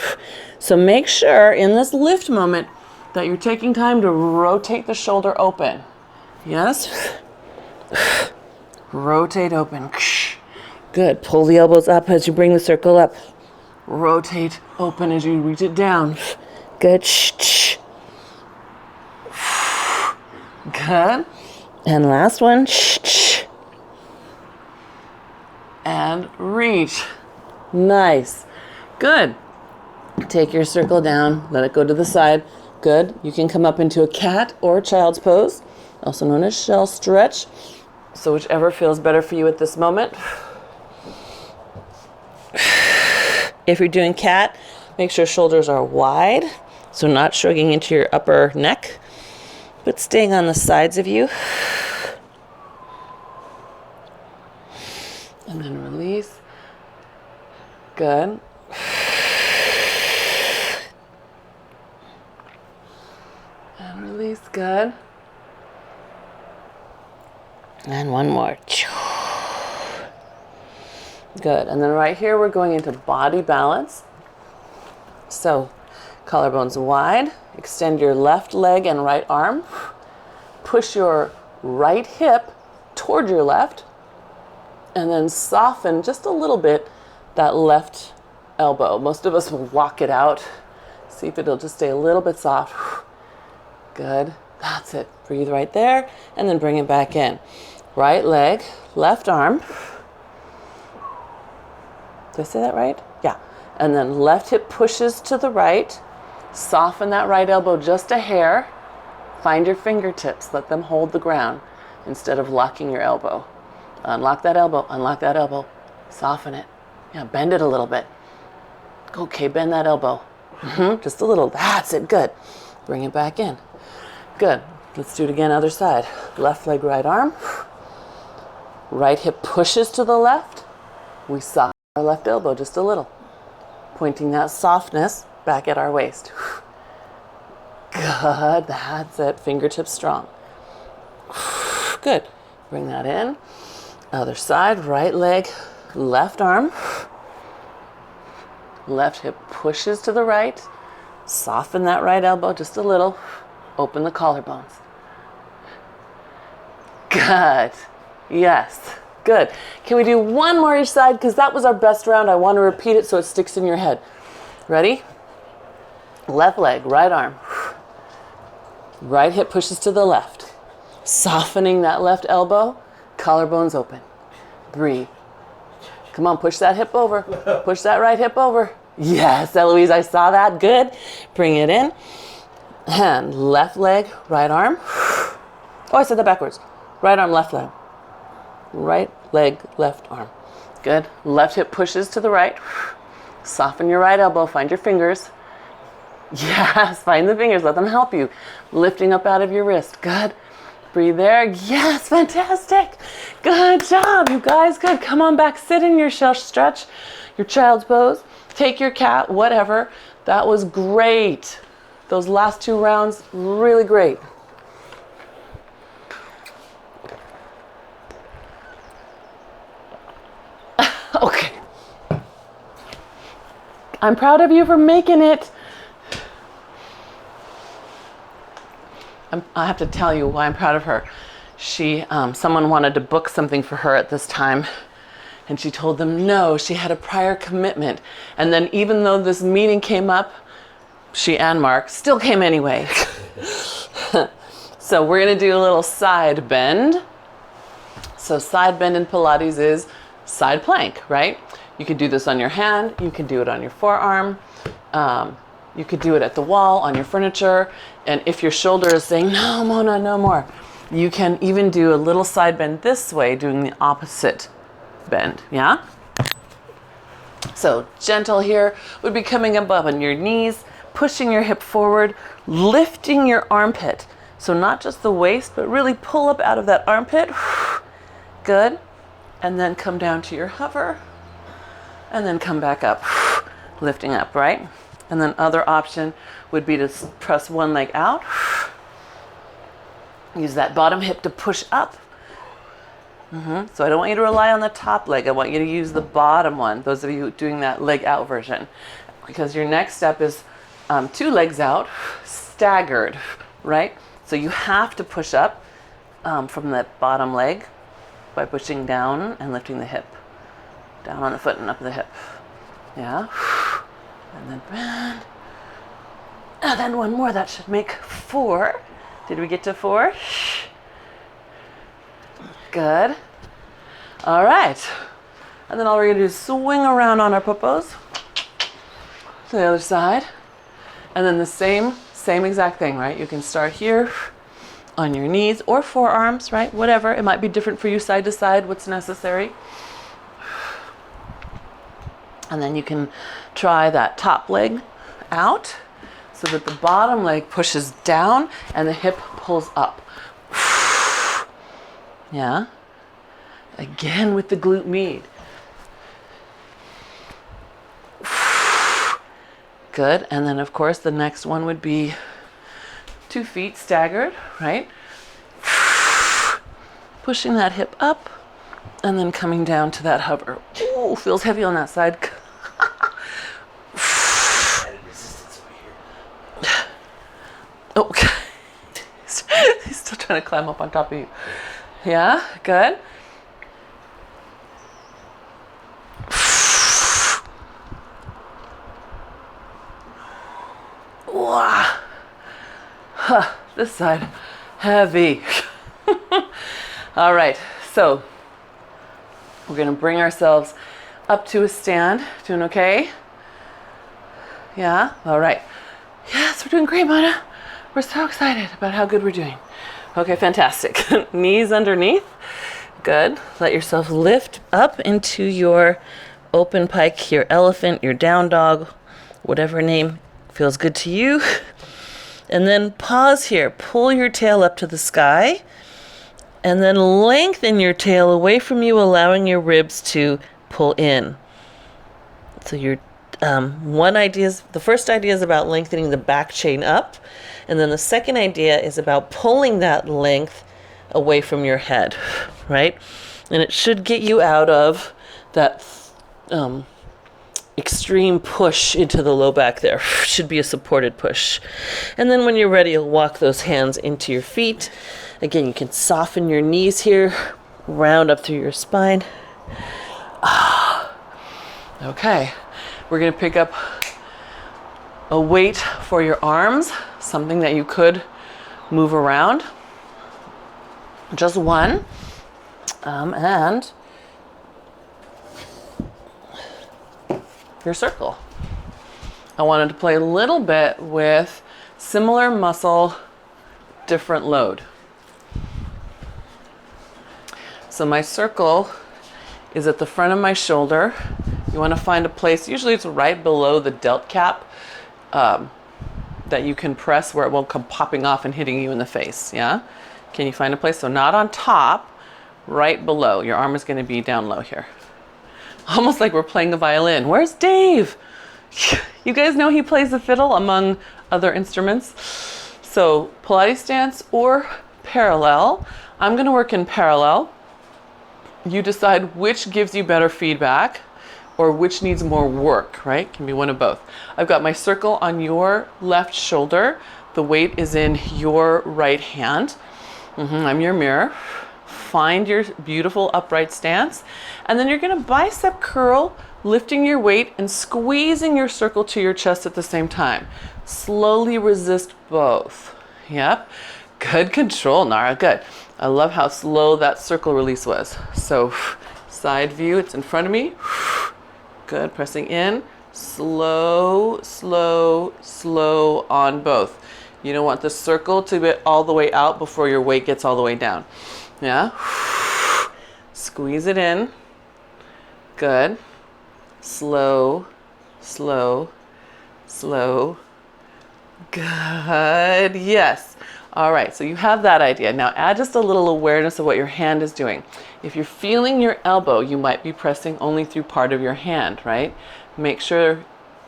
So make sure in this lift moment that you're taking time to rotate the shoulder open. Yes? Rotate open. Good, pull the elbows up as you bring the circle up. Rotate open as you reach it down. Good. Good. And last one. And reach. Nice. Good. Take your circle down. Let it go to the side. Good. You can come up into a cat or child's pose, also known as shell stretch. So whichever feels better for you at this moment. If you're doing cat, make sure shoulders are wide, so not shrugging into your upper neck, but staying on the sides of you. And then release. Good. And release. Good. And one more. Good. And then right here, we're going into body balance. So collarbones wide. Extend your left leg and right arm. Push your right hip toward your left. And then soften just a little bit that left elbow. Most of us will walk it out. See if it'll just stay a little bit soft. Good. That's it. Breathe right there and then bring it back in. Right leg, left arm. Did I say that right? Yeah. And then left hip pushes to the right. Soften that right elbow just a hair. Find your fingertips. Let them hold the ground instead of locking your elbow. Unlock that elbow. Unlock that elbow. Soften it. Yeah, bend it a little bit. Okay, bend that elbow. Just a little. That's it. Good. Bring it back in. Good. Let's do it again, other side. Left leg, right arm. Right hip pushes to the left. We soften our left elbow just a little. Pointing that softness back at our waist. Good. That's it. Fingertips strong. Good. Bring that in. Other side. Right leg, left arm. Left hip pushes to the right. Soften that right elbow just a little. Open the collarbones. Good. Yes. Good. Can we do one more each side? Because that was our best round. I want to repeat it so it sticks in your head. Ready? Left leg, right arm. Right hip pushes to the left. Softening that left elbow. Collarbones open. Breathe. Come on, push that hip over. Push that right hip over. Yes, Eloise, I saw that. Good. Bring it in. And left leg, right arm. Oh, I said that backwards. Right arm, left leg. Right leg, left arm. Good. Left hip pushes to the right. Soften your right elbow. Find your fingers. Yes, find the fingers. Let them help you. Lifting up out of your wrist. Good. Breathe there. Yes, fantastic. Good job, you guys. Good. Come on back. Sit in your shell stretch, your child's pose. Take your cat, whatever. That was great. Those last two rounds, really great. Okay. I'm proud of you for making it. I have to tell you why I'm proud of her. Someone wanted to book something for her at this time, and she told them no, she had a prior commitment. And then even though this meeting came up, she and Mark still came anyway. So we're gonna do a little side bend. So side bend in Pilates is side plank, right? You could do this on your hand, you can do it on your forearm, you could do it at the wall, on your furniture, and if your shoulder is saying, no, Mona, no more, you can even do a little side bend this way, doing the opposite bend, yeah? So gentle here would be coming up on your knees, pushing your hip forward, lifting your armpit. So not just the waist, but really pull up out of that armpit. Good. And then come down to your hover. And then come back up, lifting up, right? And then other option would be to press one leg out. Use that bottom hip to push up. So I don't want you to rely on the top leg. I want you to use the bottom one, those of you doing that leg out version. Because your next step is 2 legs out, staggered, right? So you have to push up from that bottom leg by pushing down and lifting the hip. Down on the foot and up the hip. Yeah. And then bend. And then one more. That should make 4. Did we get to 4? Good. All right. And then all we're going to do is swing around on our popos to the other side. And then the same exact thing, right? You can start here on your knees or forearms, right? Whatever. It might be different for you side to side, what's necessary. And then you can try that top leg out so that the bottom leg pushes down and the hip pulls up. Yeah. Again with the glute med. Good. And then of course the next one would be 2 feet staggered, right? Pushing that hip up and then coming down to that hover. Ooh, feels heavy on that side. Okay. He's still trying to climb up on top of you. Yeah, good. Wow. Huh, this side, heavy. All right, so we're gonna bring ourselves up to a stand. Doing okay? Yeah, all right. Yes, we're doing great, Mona. We're so excited about how good we're doing. Okay, fantastic. Knees underneath. Good. Let yourself lift up into your open pike, your elephant, your down dog, whatever name feels good to you. And then pause here. Pull your tail up to the sky. And then lengthen your tail away from you, allowing your ribs to pull in. So your the first idea is about lengthening the back chain up. And then the second idea is about pulling that length away from your head, right? And it should get you out of that extreme push into the low back there. Should be a supported push. And then when you're ready, you'll walk those hands into your feet. Again, you can soften your knees here, round up through your spine. Okay, we're gonna pick up a weight for your arms, something that you could move around. Just one. And your circle. I wanted to play a little bit with similar muscle, different load. So my circle is at the front of my shoulder. You want to find a place, usually it's right below the delt cap, that you can press where it won't come popping off and hitting you in the face, yeah? Can you find a place? So not on top, right below. Your arm is going to be down low here. Almost like we're playing a violin. Where's Dave? You guys know he plays the fiddle among other instruments. So Pilates stance or parallel. I'm going to work in parallel. You decide which gives you better feedback. or which needs more work, right? Can be one of both. I've got my circle on your left shoulder. The weight is in your right hand. I'm your mirror. Find your beautiful upright stance. And then you're going to bicep curl, lifting your weight and squeezing your circle to your chest at the same time. Slowly resist both. Yep. Good control, Nara. Good. I love how slow that circle release was. So side view, it's in front of me. Good. Pressing in. Slow, slow, slow on both. You don't want the circle to get all the way out before your weight gets all the way down. Yeah. Squeeze it in. Good. Slow, slow, slow. Good. Yes. All right. So you have that idea. Now add just a little awareness of what your hand is doing. If you're feeling your elbow, you might be pressing only through part of your hand, right? Make sure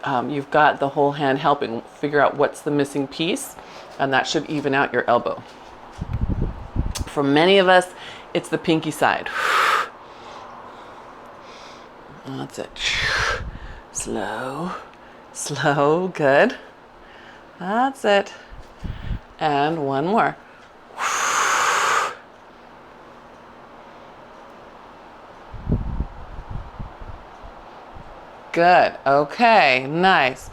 you've got the whole hand helping. Figure out what's the missing piece, and that should even out your elbow. For many of us, it's the pinky side. That's it. Slow, slow, good. That's it. And one more. Good. Okay, nice.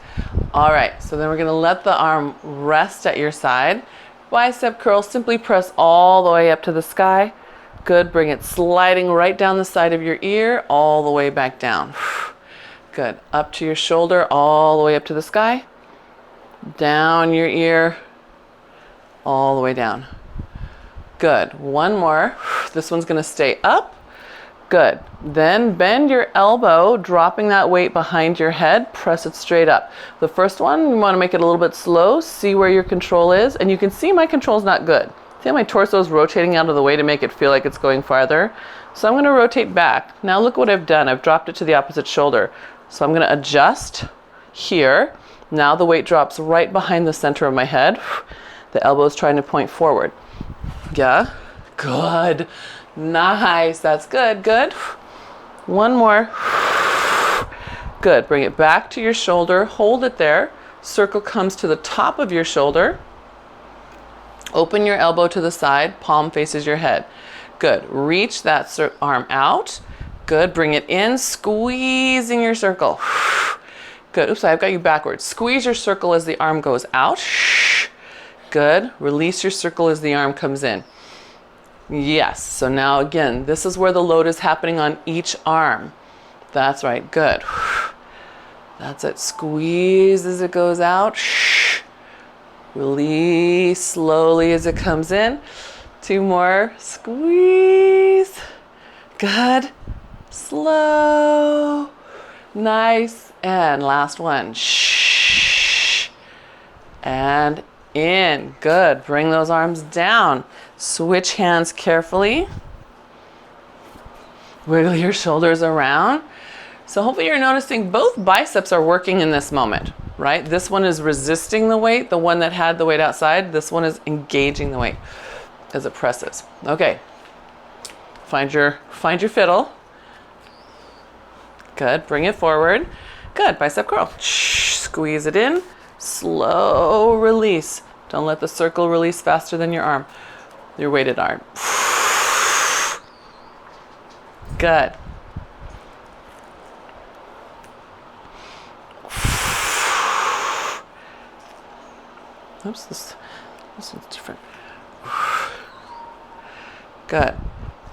All right, so then we're going to let the arm rest at your side. Bicep curl, simply press all the way up to the sky. Good, bring it sliding right down the side of your ear, all the way back down. Good, up to your shoulder, all the way up to the sky. Down your ear, all the way down. Good, one more. This one's gonna stay up. Good, then bend your elbow, dropping that weight behind your head, press it straight up. The first one, you wanna make it a little bit slow, see where your control is, and you can see my control's not good. See how my torso is rotating out of the way to make it feel like it's going farther? So I'm gonna rotate back. Now look what I've done. I've dropped it to the opposite shoulder. So I'm gonna adjust here. Now the weight drops right behind the center of my head. The elbow is trying to point forward. Yeah, good, nice, that's good, good. One more. Good, bring it back to your shoulder, hold it there. Circle comes to the top of your shoulder. Open your elbow to the side, palm faces your head. Good, reach that arm out. Good, bring it in, squeezing your circle. Good, oops, I've got you backwards. Squeeze your circle as the arm goes out. Good, release your circle as the arm comes in. Yes, so now again, this is where the load is happening on each arm. That's right, good. That's it, squeeze as it goes out. Release slowly as it comes in. Two more, squeeze. Good, slow, nice, and last one. And in, good. Bring those arms down. Switch hands carefully. Wiggle your shoulders around. So hopefully you're noticing both biceps are working in this moment, right? This one is resisting the weight. The one that had the weight outside, this one is engaging the weight as it presses. Okay. Find your fiddle. Good. Bring it forward. Good. Bicep curl. Squeeze it in. Slow release. Don't let the circle release faster than your arm, your weighted arm. Good. Oops, this one's different. Good.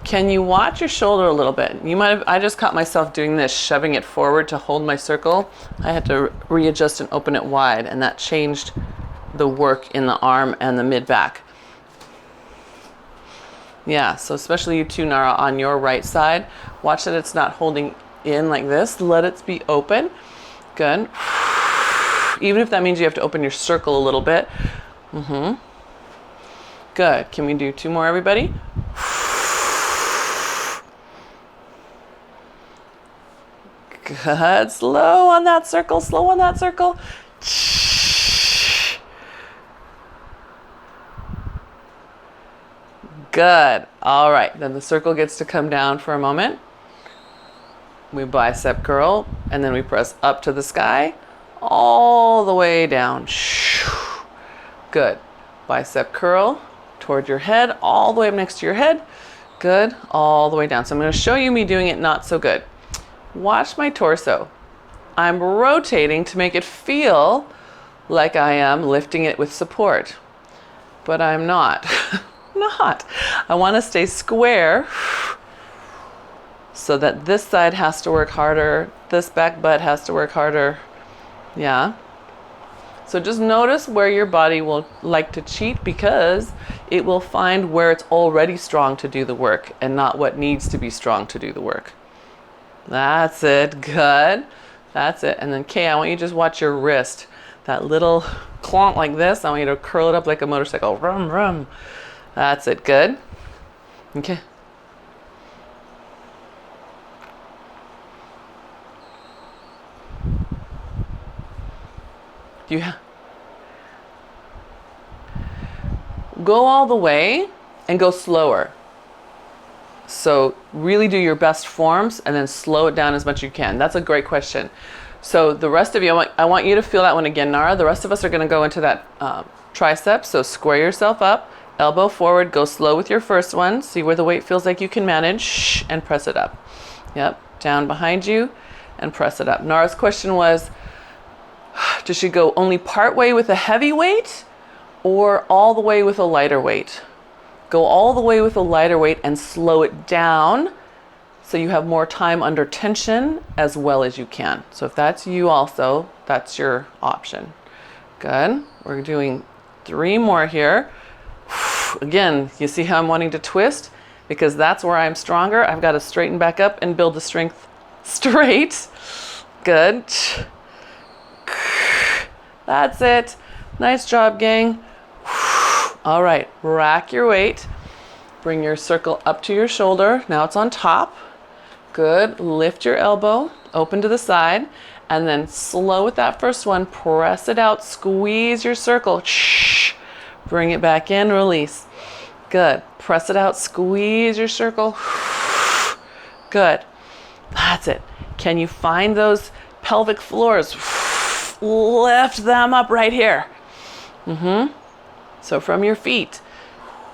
Can you watch your shoulder a little bit? I just caught myself doing this, shoving it forward to hold my circle. I had to readjust and open it wide, and that changed the work in the arm and the mid-back. Yeah, so especially you two, Nara, on your right side, watch that it's not holding in like this. Let it be open. Good. Even if that means you have to open your circle a little bit. Good. Can we do two more, everybody? Good. Slow on that circle. Slow on that circle. Good. All right. Then the circle gets to come down for a moment. We bicep curl, and then we press up to the sky, all the way down. Good. Bicep curl toward your head, all the way up next to your head. Good. All the way down. So I'm going to show you me doing it not so good. Watch my torso. I'm rotating to make it feel like I am lifting it with support, but I'm not. Not. I want to stay square so that this side has to work harder, this back butt has to work harder. Yeah. So just notice where your body will like to cheat, because it will find where it's already strong to do the work and not what needs to be strong to do the work. That's it. Good. That's it. And then Kay, I want you to just watch your wrist. That little clonk like this, I want you to curl it up like a motorcycle. Rum, rum. That's it. Good. Okay. Go all the way and go slower. So really do your best forms and then slow it down as much as you can. That's a great question. So the rest of you, I want you to feel that one again, Nara. The rest of us are going to go into that tricep. So square yourself up, elbow forward, go slow with your first one. See where the weight feels like you can manage, and press it up. Yep, down behind you and press it up. Nara's question was, does she go only part way with a heavy weight or all the way with a lighter weight? Go all the way with a lighter weight and slow it down so you have more time under tension as well as you can. So if that's you also, that's your option. Good. We're doing 3 more here. Again, you see how I'm wanting to twist? Because that's where I'm stronger. I've got to straighten back up and build the strength straight. Good. That's it. Nice job, gang. All right, rack your weight. Bring your circle up to your shoulder. Now it's on top. Good. Lift your elbow, open to the side, and then slow with that first one. Press it out. Squeeze your circle. Bring it back in. Release. Good. Press it out. Squeeze your circle. Good. That's it. Can you find those pelvic floors? Lift them up right here. So from your feet,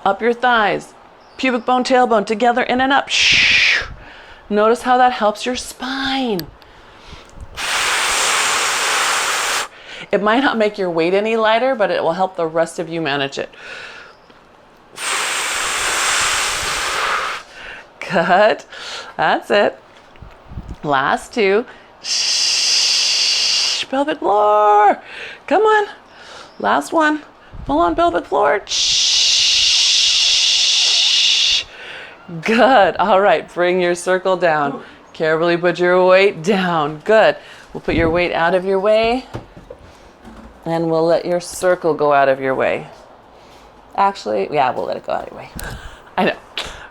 up your thighs, pubic bone, tailbone, together, in and up. Notice how that helps your spine. It might not make your weight any lighter, but it will help the rest of you manage it. Good. That's it. Last 2. Pelvic floor. Come on. Last one. Full on pelvic floor. Good. All right. Bring your circle down. Carefully put your weight down. Good. We'll put your weight out of your way, and we'll let your circle go out of your way. Actually, yeah, we'll let it go out of your way. I know.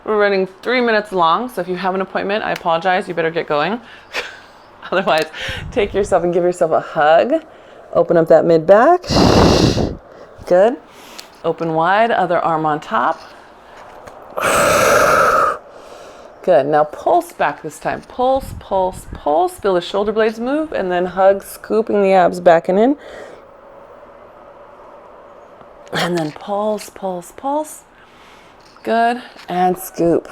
We're running 3 minutes long, so if you have an appointment, I apologize. You better get going. Otherwise, take yourself and give yourself a hug. Open up that mid back. Good. Open wide, other arm on top. Good. Now pulse back this time. Pulse, pulse, pulse. Feel the shoulder blades move, and then hug, scooping the abs back and in. And then pulse, pulse, pulse. Good. And scoop.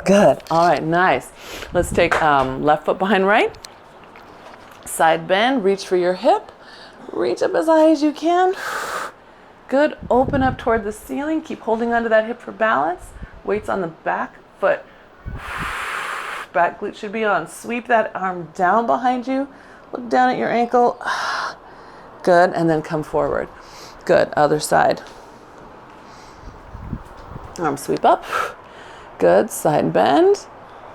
Good. All right, nice. Let's take left foot behind right. Side bend, reach for your hip. Reach up as high as you can. Good. Open up toward the ceiling. Keep holding onto that hip for balance. Weights on the back foot. Back glute should be on. Sweep that arm down behind you. Look down at your ankle. Good. And then come forward. Good. Other side. Arm sweep up. Good. Side bend.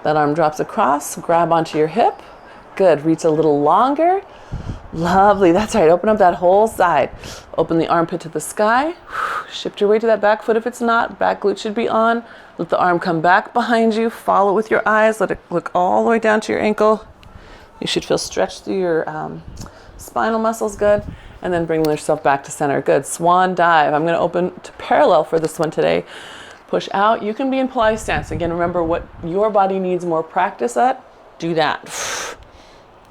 That arm drops across. Grab onto your hip. Good. Reach a little longer. Lovely. That's right. Open up that whole side. Open the armpit to the sky. Shift your weight to that back foot if it's not. Back glute should be on. Let the arm come back behind you. Follow with your eyes. Let it look all the way down to your ankle. You should feel stretched through your spinal muscles. Good. And then bring yourself back to center. Good. Swan dive. I'm going to open to parallel for this one today. Push out. You can be in Pilates stance. Again, remember what your body needs more practice at. Do that.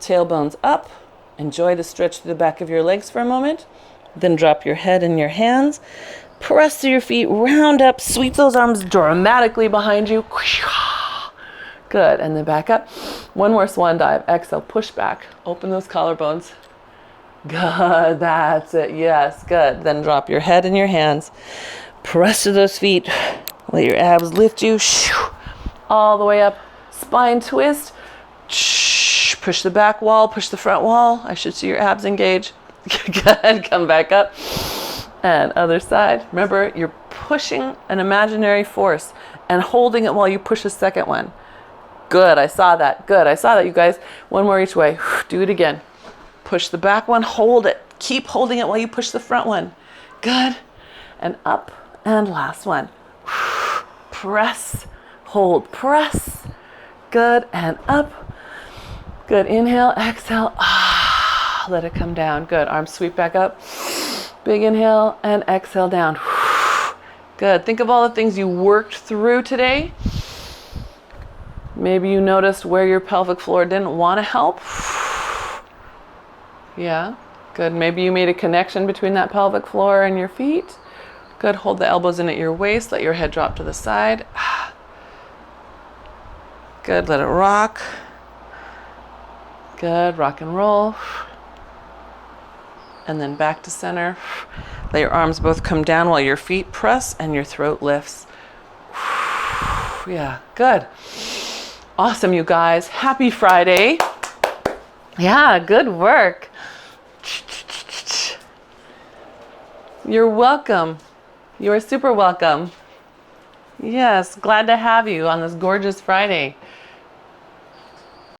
Tailbones up. Enjoy the stretch through the back of your legs for a moment. Then drop your head in your hands. Press through your feet. Round up. Sweep those arms dramatically behind you. Good. And then back up. One more swan dive. Exhale. Push back. Open those collarbones. Good. That's it. Yes. Good. Then drop your head in your hands. Press to those feet. Let your abs lift you. All the way up. Spine twist. Push the back wall. Push the front wall. I should see your abs engage. Good. Come back up. And other side. Remember, you're pushing an imaginary force and holding it while you push a second one. Good. I saw that. Good. I saw that, you guys. One more each way. Do it again. Push the back one. Hold it. Keep holding it while you push the front one. Good. And up. And last one. Press. Hold. Press. Good. And up. Good. Inhale. Exhale. Let it come down. Good. Arms sweep back up. Big inhale and exhale down. Good. Think of all the things you worked through today. Maybe you noticed where your pelvic floor didn't want to help. Yeah. Good. Maybe you made a connection between that pelvic floor and your feet. Good. Hold the elbows in at your waist. Let your head drop to the side. Good. Let it rock. Good. Rock and roll. And then back to center. Let your arms both come down while your feet press and your throat lifts. Yeah, good. Awesome, you guys. Happy Friday. Yeah, good work. You're welcome. You are super welcome. Yes, glad to have you on this gorgeous Friday.